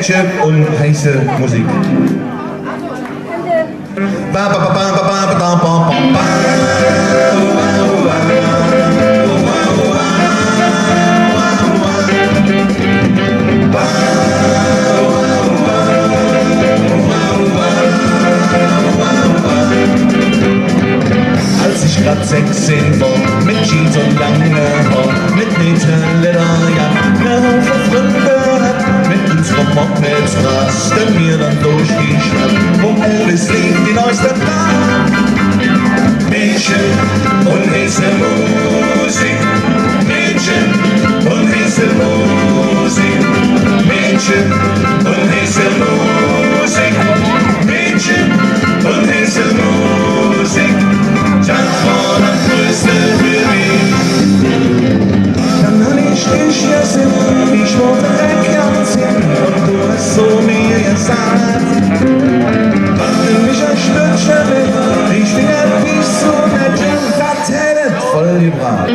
Mädchen und heiße Musik. Als ich grad 16 war, mit Jeans und lange Haar, mit Lederjacke auf der Fremde hat, mit unserer Mocknetzstraße, der mir dann durchgeschnappt, vom Elvis lief die neueste Bar. Mädchen und heiße Musik, Mädchen und heiße Musik, Mädchen und heiße Musik, Mädchen und heiße Musik. Das war das Größte für mich. Dann hab ich dich gegessen, ich wollte erkennen, und du hast so mir gesagt, warte mich ein Stückchen mit, ich bin ein Biest und ein Gin, das hätte voll gebracht.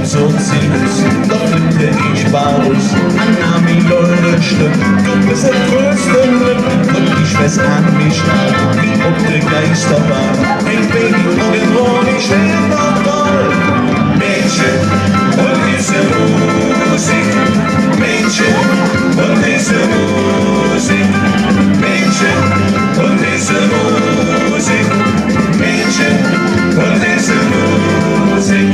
So ziemlich, doch flippe ich Barus an Ami-Leute, du bist der größte Glück und ich weiß an mich nach, wie ob der Geisterbahn. Hey Baby, Rock'n'Roll, ich will noch toll. Mädchen und diese Musik, Mädchen und diese Musik, Mädchen und diese Musik, Mädchen und diese Musik.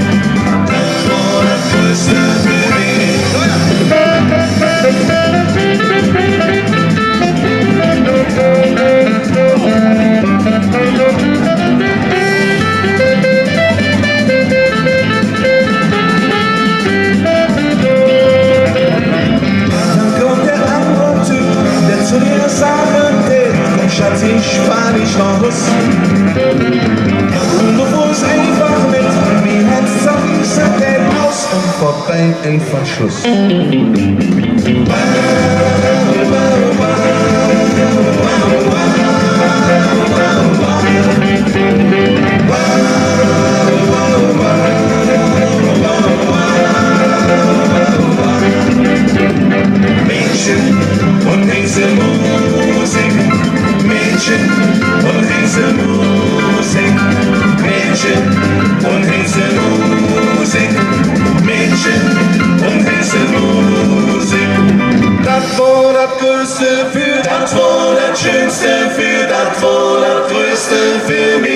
Schatz, ich fahr nicht raus. Und du fuhrst einfach mit mir, hättest zerrissen den Haus und vorbei ein Verschluss. Mädchen und diese Musik, Mädchen und diese Musik, Mädchen und diese Musik, Mädchen und diese Musik. Das war das Größte für, das war das Schönste für, das war das Größte für mich.